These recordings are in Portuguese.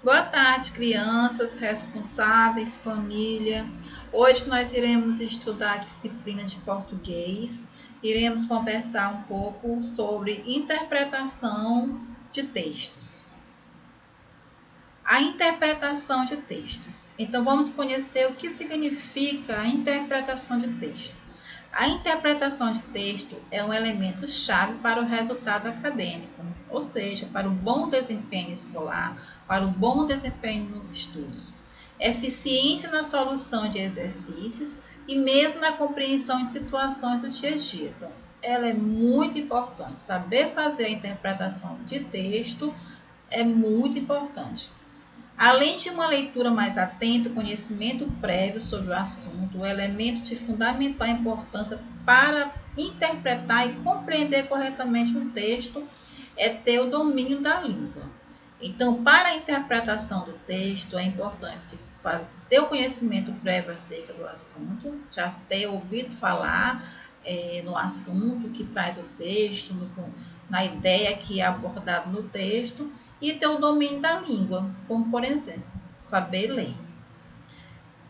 Boa tarde, crianças, responsáveis, família. Hoje nós iremos estudar a disciplina de português. Iremos conversar um pouco sobre interpretação de textos. A interpretação de textos. Então, vamos conhecer o que significa a interpretação de texto. A interpretação de texto é um elemento chave para o resultado acadêmico, ou seja, para o bom desempenho escolar, para o bom desempenho nos estudos. Eficiência na solução de exercícios e mesmo na compreensão em situações do dia a dia. Então, ela é muito importante. Saber fazer a interpretação de texto é muito importante. Além de uma leitura mais atenta, o conhecimento prévio sobre o assunto, o elemento de fundamental importância para interpretar e compreender corretamente um texto é ter o domínio da língua. Então, para a interpretação do texto, é importante ter o conhecimento prévio acerca do assunto, já ter ouvido falar no assunto que traz o texto, na ideia que é abordada no texto, e ter o domínio da língua, como por exemplo, saber ler.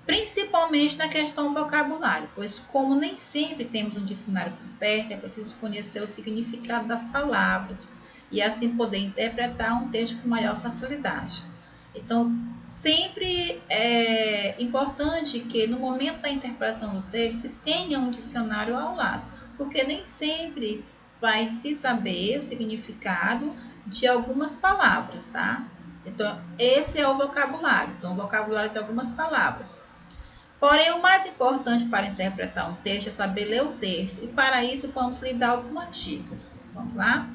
Principalmente na questão vocabulário, pois como nem sempre temos um dicionário por perto, é preciso conhecer o significado das palavras e assim poder interpretar um texto com maior facilidade. Então, sempre é importante que no momento da interpretação do texto se tenha um dicionário ao lado, porque nem sempre vai se saber o significado de algumas palavras, tá? Então, esse é o vocabulário. Então, o vocabulário de algumas palavras. Porém, o mais importante para interpretar um texto é saber ler o texto, e para isso vamos lhe dar algumas dicas. Vamos lá?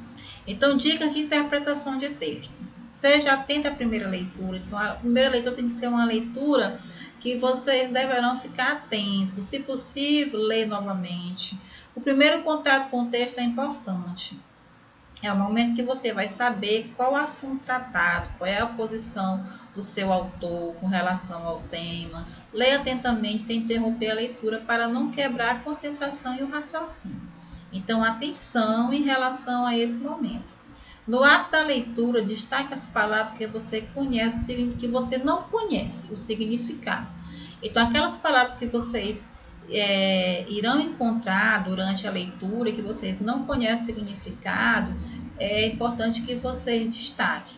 Então, dicas de interpretação de texto. Seja atento à primeira leitura. Então, a primeira leitura tem que ser uma leitura que vocês deverão ficar atentos. Se possível, ler novamente. O primeiro contato com o texto é importante. É o momento que você vai saber qual o assunto tratado, qual é a posição do seu autor com relação ao tema. Leia atentamente sem interromper a leitura para não quebrar a concentração e o raciocínio. Então, atenção em relação a esse momento. No ato da leitura, destaque as palavras que você conhece, que você não conhece o significado. Então, aquelas palavras que vocês irão encontrar durante a leitura, que vocês não conhecem o significado, é importante que vocês destaquem.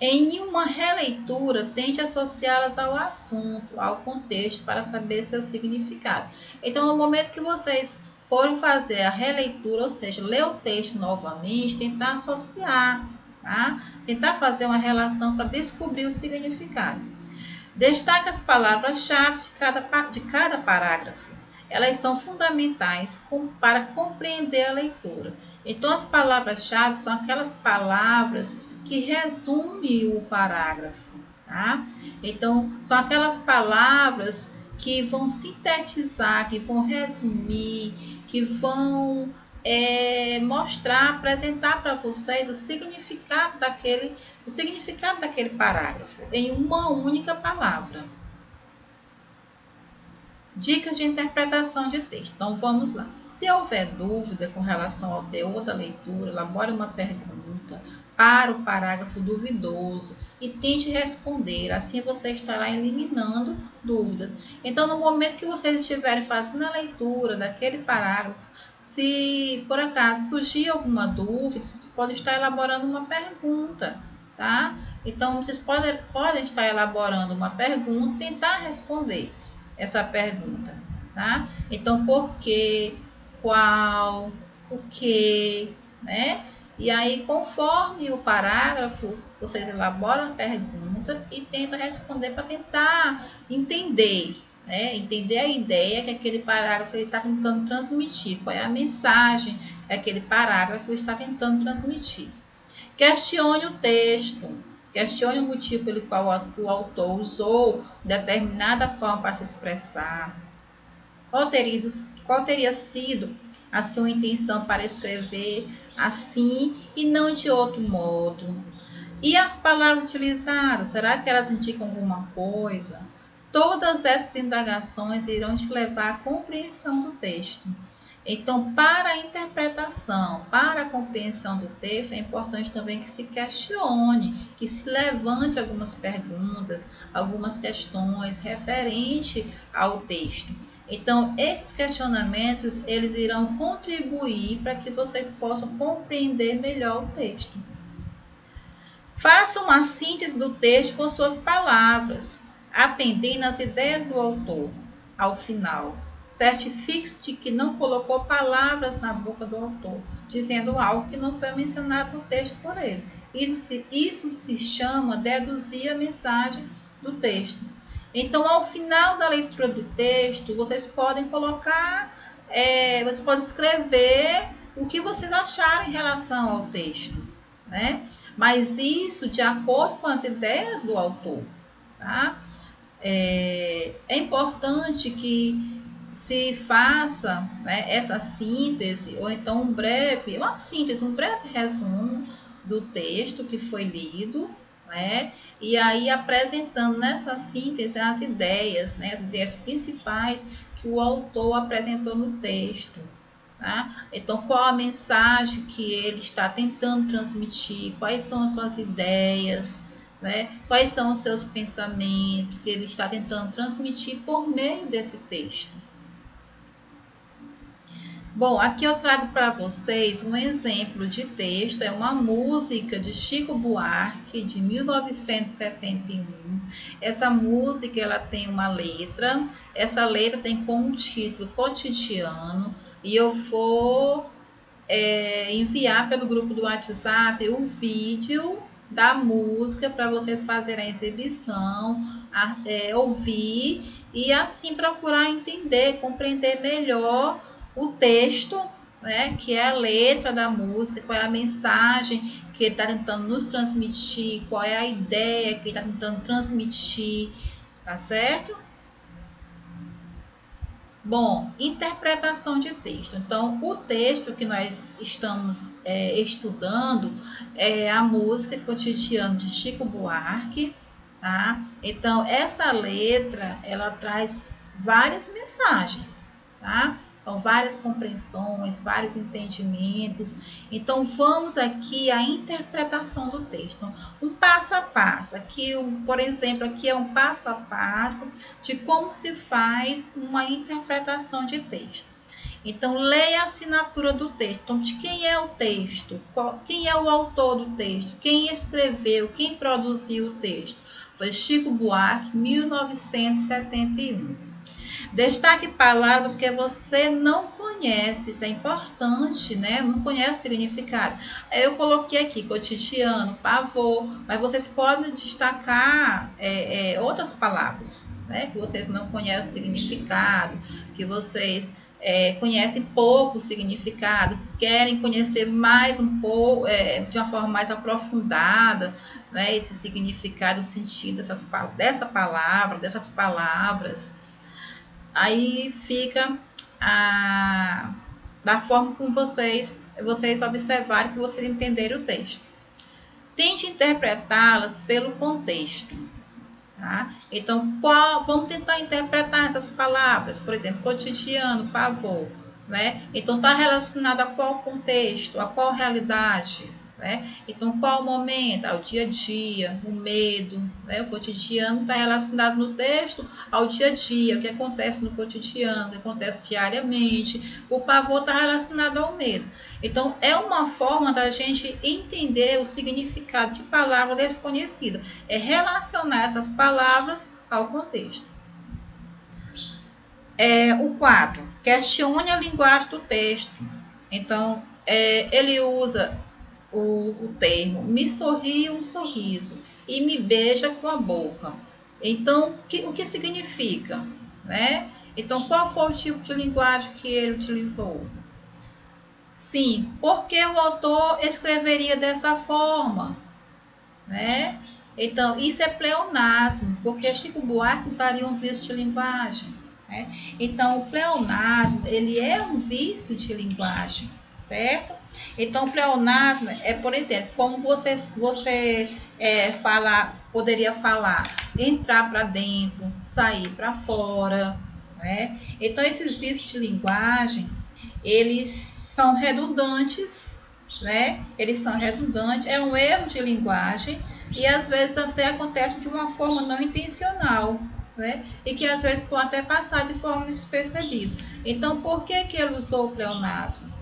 Em uma releitura, tente associá-las ao assunto, ao contexto, para saber seu significado. Então, no momento que vocês forem fazer a releitura, ou seja, ler o texto novamente, tentar associar, tá? Tentar fazer uma relação para descobrir o significado. Destaque as palavras-chave de cada parágrafo. Elas são fundamentais para compreender a leitura. Então, as palavras-chave são aquelas palavras que resumem o parágrafo, tá? Então, são aquelas palavras que vão sintetizar, que vão resumir, que vão mostrar, apresentar para vocês o significado daquele parágrafo em uma única palavra. Dicas de interpretação de texto. Então vamos lá. Se houver dúvida com relação ao teor da leitura, elabore uma pergunta para o parágrafo duvidoso e tente responder. Assim você estará eliminando dúvidas. Então, no momento que vocês estiverem fazendo a leitura daquele parágrafo, se por acaso surgir alguma dúvida, você pode estar elaborando uma pergunta, tá? Então, vocês podem estar elaborando uma pergunta e tentar responder essa pergunta, tá? Então, por quê, qual, o que, né? E aí, conforme o parágrafo, vocês elaboram a pergunta e tentam responder para tentar entender, né? Entender a ideia que aquele parágrafo está tentando transmitir, qual é a mensagem que aquele parágrafo está tentando transmitir. Questione o texto. Questione o motivo pelo qual o autor usou determinada forma para se expressar. Qual teria sido a sua intenção para escrever assim e não de outro modo? E as palavras utilizadas, será que elas indicam alguma coisa? Todas essas indagações irão te levar à compreensão do texto. Então, para a interpretação, para a compreensão do texto, é importante também que se questione, que se levante algumas perguntas, algumas questões referente ao texto. Então, esses questionamentos, eles irão contribuir para que vocês possam compreender melhor o texto. Faça uma síntese do texto com suas palavras, atendendo às ideias do autor. Ao final, certifique-se de que não colocou palavras na boca do autor, dizendo algo que não foi mencionado no texto por ele. Isso se chama deduzir a mensagem do texto. Então, ao final da leitura do texto, vocês podem colocar, vocês podem escrever o que vocês acharem em relação ao texto, né? Mas isso de acordo com as ideias do autor, tá? É importante que se faça, né, essa síntese, ou então um breve resumo do texto que foi lido, né? E aí apresentando nessa síntese as ideias, né, as ideias principais que o autor apresentou no texto. Tá? Então, qual a mensagem que ele está tentando transmitir? Quais são as suas ideias? Né? Quais são os seus pensamentos que ele está tentando transmitir por meio desse texto? Bom, aqui eu trago para vocês um exemplo de texto, é uma música de Chico Buarque, de 1971. Essa música, ela tem uma letra, essa letra tem como título Cotidiano, e eu vou enviar pelo grupo do WhatsApp o vídeo da música para vocês fazerem a exibição, ouvir e assim procurar entender, compreender melhor o texto, né, que é a letra da música, qual é a mensagem que ele está tentando nos transmitir, qual é a ideia que ele está tentando transmitir, tá certo? Bom, interpretação de texto. Então, o texto que nós estamos estudando é a música Cotidiano de Chico Buarque, tá? Então, essa letra, ela traz várias mensagens, tá? Então, várias compreensões, vários entendimentos. Então, vamos aqui à interpretação do texto. Um passo a passo. Aqui, por exemplo, aqui é um passo a passo de como se faz uma interpretação de texto. Então, leia a assinatura do texto. Então, de quem é o texto? Quem é o autor do texto? Quem escreveu? Quem produziu o texto? Foi Chico Buarque, 1971. Destaque palavras que você não conhece, isso é importante, né? Não conhece o significado. Aí eu coloquei aqui cotidiano, pavor, mas vocês podem destacar outras palavras, né? Que vocês não conhecem o significado, que vocês conhecem pouco o significado, querem conhecer mais um pouco, de uma forma mais aprofundada, né? Esse significado, o sentido dessa palavra, dessas palavras. Aí fica da forma como vocês observarem, que vocês entenderem o texto. Tente interpretá-las pelo contexto. Tá? Então, vamos tentar interpretar essas palavras, por exemplo, cotidiano, pavor. Né? Então, está relacionado a qual contexto, a qual realidade. Né? Então, qual momento? Ao dia a dia, o medo, né? O cotidiano está relacionado no texto ao dia a dia, o que acontece no cotidiano, o que acontece diariamente. O pavor está relacionado ao medo. Então, é uma forma da gente entender o significado de palavra desconhecida, é relacionar essas palavras ao contexto. O 4, questione a linguagem do texto. Então, ele usa o termo me sorri um sorriso e me beija com a boca. Então, o que significa? Né? Então, qual foi o tipo de linguagem que ele utilizou? Sim, porque o autor escreveria dessa forma? Né? Então, isso é pleonasmo, porque Chico Buarque usaria um vício de linguagem. Né? Então, o pleonasmo, ele é um vício de linguagem, certo? Então, o pleonasmo é, por exemplo, como você poderia falar, entrar para dentro, sair para fora. Né? Então, esses vícios de linguagem, Eles são redundantes, né? Eles são redundantes, é um erro de linguagem e às vezes até acontece de uma forma não intencional, né? E que às vezes pode até passar de forma despercebida. Então, por que que ele usou o pleonasmo,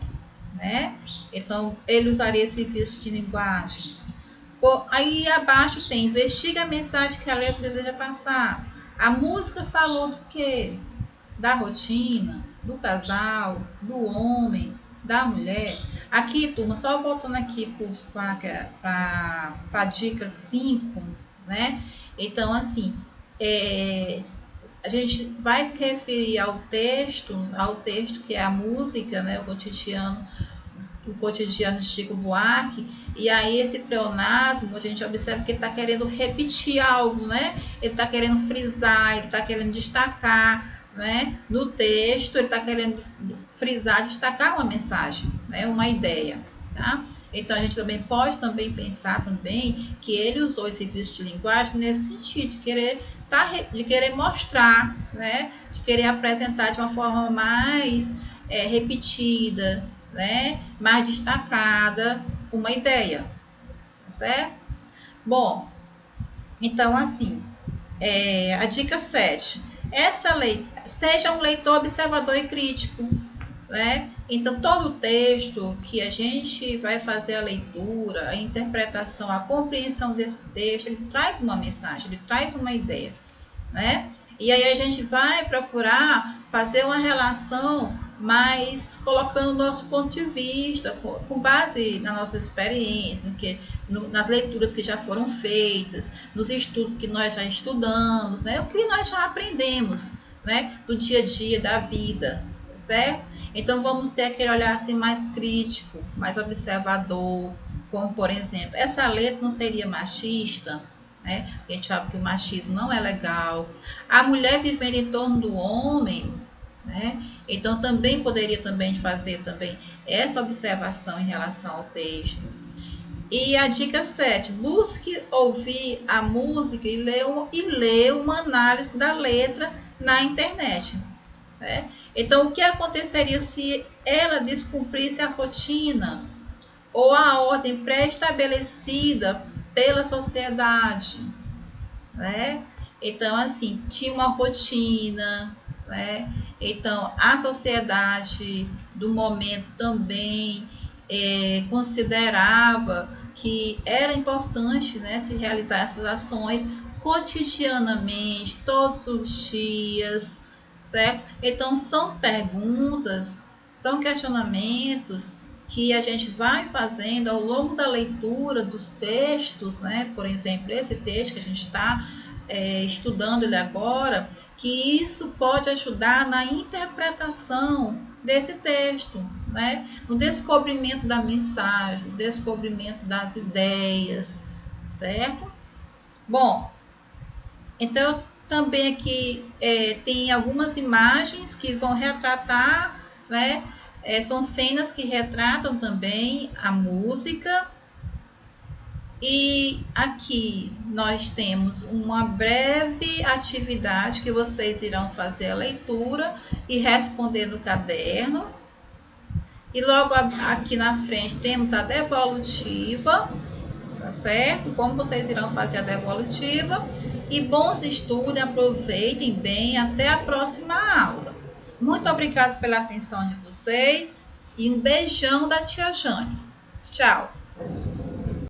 né? Então, ele usaria esse vício de linguagem. Aí abaixo tem, investiga a mensagem que a letra deseja passar. A música falou do quê? Da rotina, do casal, do homem, da mulher. Aqui, turma, só voltando aqui para a dica 5, né? Então, assim, a gente vai se referir ao texto que é a música, né? O cotidiano de Chico Buarque, e aí esse pleonasmo, a gente observa que ele está querendo repetir algo, né? Ele está querendo frisar, ele está querendo destacar, né? No texto, ele está querendo frisar, destacar uma mensagem, né? Uma ideia, tá? Então a gente também pode também pensar também que ele usou esse vício de linguagem nesse sentido, de querer mostrar, né? De querer apresentar de uma forma mais repetida, né? Mais destacada uma ideia, tá certo? Bom, então assim, a dica 7. Seja um leitor observador e crítico, né? Então, todo o texto que a gente vai fazer a leitura, a interpretação, a compreensão desse texto, ele traz uma mensagem, ele traz uma ideia, né? E aí a gente vai procurar fazer uma relação mais colocando o nosso ponto de vista, com base na nossa experiência, nas leituras que já foram feitas, nos estudos que nós já estudamos, né? O que nós já aprendemos, né? Do dia a dia da vida, certo? Então vamos ter aquele olhar assim mais crítico, mais observador, como por exemplo, essa letra não seria machista? Né? A gente sabe que o machismo não é legal. A mulher vivendo em torno do homem, né? Então também poderia também fazer também essa observação em relação ao texto. E a dica 7, busque ouvir a música e ler uma análise da letra na internet. Né? Então, o que aconteceria se ela descumprisse a rotina ou a ordem pré-estabelecida pela sociedade, né? Então, assim, tinha uma rotina, né? Então, a sociedade do momento também considerava que era importante, né, se realizar essas ações cotidianamente, todos os dias, certo? Então, são perguntas, são questionamentos que a gente vai fazendo ao longo da leitura dos textos, né? Por exemplo, esse texto que a gente está estudando ele agora, que isso pode ajudar na interpretação desse texto, né? No descobrimento da mensagem, no descobrimento das ideias, certo? Bom, então também aqui tem algumas imagens que vão retratar, né? São cenas que retratam também a música. E aqui nós temos uma breve atividade que vocês irão fazer a leitura e responder no caderno. E logo aqui na frente temos a devolutiva, tá certo? Como vocês irão fazer a devolutiva. E bons estudos, aproveitem bem, até a próxima aula. Muito obrigada pela atenção de vocês e um beijão da tia Jane. Tchau!